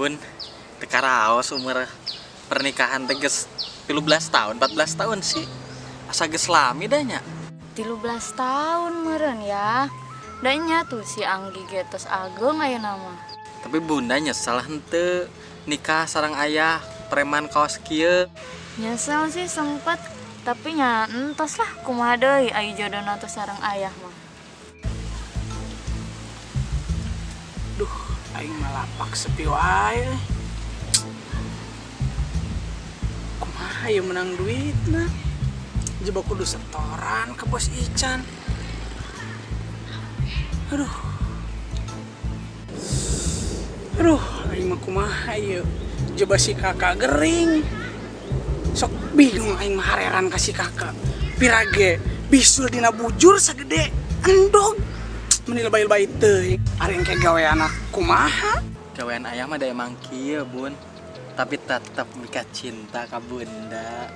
bun, tekaraos umur pernikahan teges 13 tahun, 14 tahun sih. Asa geus lami dah nya. 13 tahun meureun ya. Danya tuh si Anggi getos agung aya nama. Tapi bunda nyesal henteu nikah sareng ayah preman kaos kieu. Nyesel sih sempet, tapi nya entos lah kumaha deui aya jodohna teh sareng ayah mah. Duh, aing malah pak sepi wae. Kumaha ya menang duitna? Jebak kudu setoran ke bos Ican. Aduh, aing mah kumaha ya? Jebak si kakak gering. Sok bingung aing mah hareran ka si kakak. Pirage bisul dina bujur sagede endog. Meni lebay-lebay teuing. Ari engke gawe anak kumaha? Gawean ayah mah da emang kieu bun. Tapi tetap mika cinta ka bunda.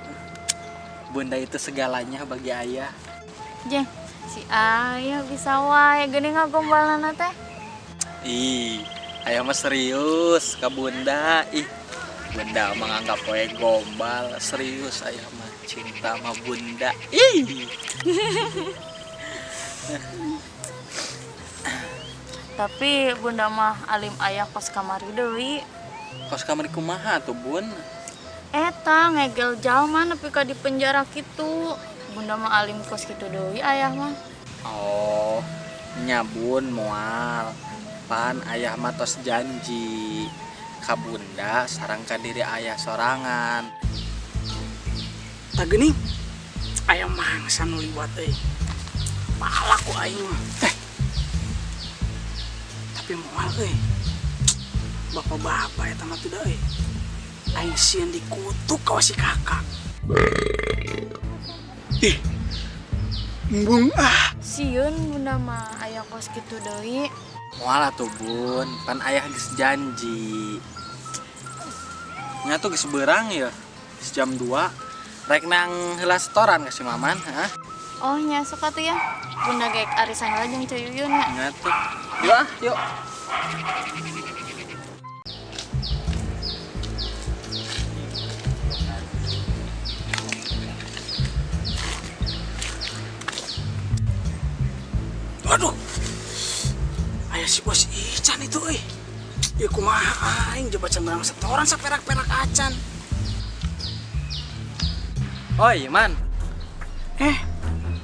Bunda itu segalanya bagi ayah. Jeng, si ayah bisa wae geuning ngagombalana teh. Ih, ayah mah serius ka bunda. Ih, bunda mah nganggap wae gombal. Serius ayah mah cinta sama bunda. Ih. Tapi bunda mah alim ayah kos kamari deui. Kos kamari kumaha tuh bun? Eta ngegel jalma nepi ka di penjara kitu. Bunda mah alim kos kitu deui ayah mah. Oh, nyabun moal. Pan ayah mah tos janji ka bunda sareng ka diri ayah sorangan. Tak geuning. Aya mangsa nu liwat euy. Pala ku aing mah. Tapi moal euy. Bapak-bapak eta mah teu da euy. Aing sieun dikutuk ka si kakak. Ih. Embung ah. Sieun bunda mah aya kos kitu deui. Moal atuh bun, pan ayah geus janji. Nya tuh geus beurang ya. Geus jam 2. Rek nang heula setoran ka si Maman, ha? Oh nya sok atuh ya. Bunda geek arisan heula jeung Ceu Yuyun nya. Nya tuh. Yuk ah, yuk. Aduh. Aya si bos Ican itu euy. Ya kumaha aing coba cemberang setoran saperak-perak acan. Oi, Man.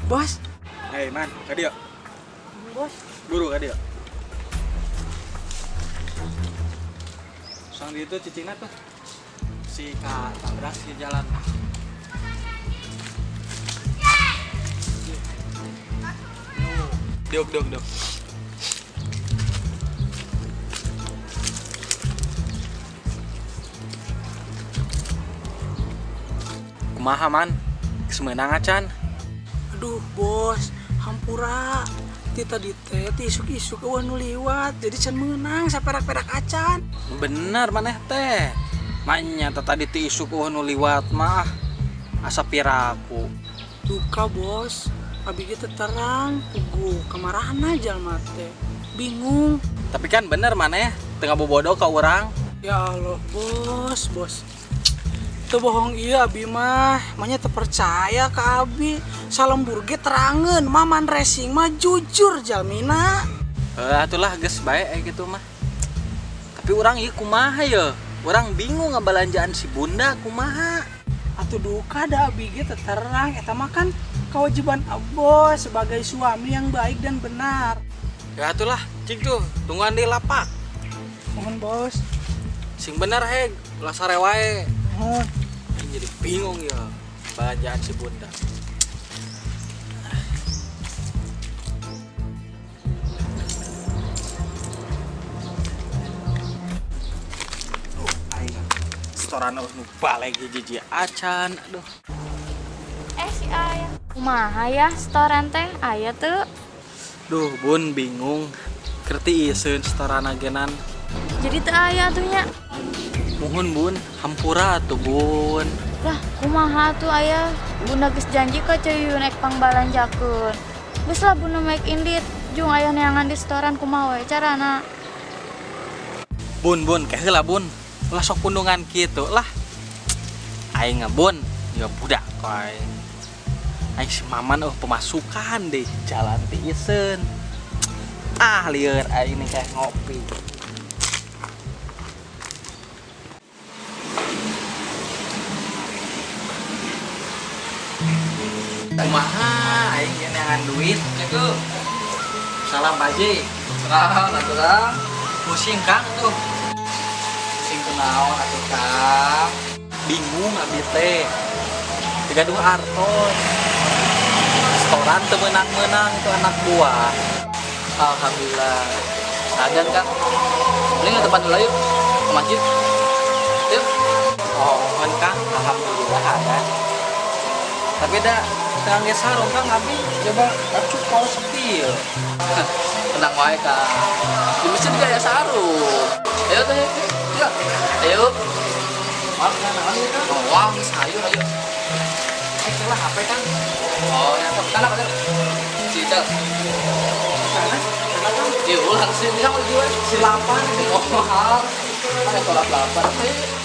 Bos. Hei, Man, ka dieu. Bos. Buru ka dieu. Sang di itu cicingna tuh. Si ka tabrak si jalan. Diuk. Kumaha Man? Geus meunang acan. Aduh bos, hampura. Ti tadi teh isuk-isuk eueuh nu liwat, jadi can meunang saperak-perak acan. Bener maneh teh. Manya tadi ti isuk nu liwat mah asa piraku. Duka bos, abi kita terang, pugu kamarana jalma teh. Bingung. Tapi kan bener maneh tengah bobodoh ka urang. Ya Allah bos. Teu bohong iya abi mah, manya teu percaya ka abi. Salembur ge terangeun, Maman racing mah jujur jalmina. Atulah geus bae gitu mah. Tapi urang ieu kumaha ya? Urang bingung ngabalanjaan si bunda kumaha. Atuh duka da abi ge teu terang, eta mah kan kewajiban bos sebagai suami yang baik dan benar. Ya atulah, cing tuh, tungguan di lapak. Mohon bos. Sing bener heg, ulah sare wae. Mohon. Jadi bingung ya balanjaan si bunda. Setoran nu balik hiji acan, aduh. Si ayah. Kumaha ya setoran teh aya teu? Duh, bun bingung. Kerti ieu setoran agenan. Jadi teu aya atuh nya. Mohon bun, hampura tuh bun. Lah kumaha tuh ayah? Bunda geus janji ka Ceu Yuyun ek pangbalanjakeun. Geus lah bunda make indit, jung aya neangan di setoran kumaha we carana. Bun, kayak heula bun. Lah sok pundungan gitu lah. Aing ngebun, ya budak koy. Aing si Maman pemasukan deh jalan ti iseun. Lieur aing nih kayak ngopi. Kumaha aing ge neangan duit. Salam Pak Haji. Salam atuh. Pusing Kang tuh. Sing kunaon atuh Kang? Bingung abi teh. Digaduh artos. Restoran teu meunang-meunang itu anak buah. Alhamdulillah. Sadan Kang. Mending ke tempat dulu yuk. Ke masjid. Yuk. Oh, kan Kang, alhamdulillah ada. Tapi dah sekarang ge sarung Kang abi coba acuk kalau sepi ya. Tenang wae Kang. Di masjid gak ada sarung. Ayo teh. Yuk. Ayo. Maaf Kang, naon ieu Kang? Oh, wah, sayur ayo. Lah HP Kang. Oh, ya sana Kang. Cicak. Sana Kang. Iya, ulang sih bisa mau jual. Silapan. Oh, mahal. Ada tolak 8.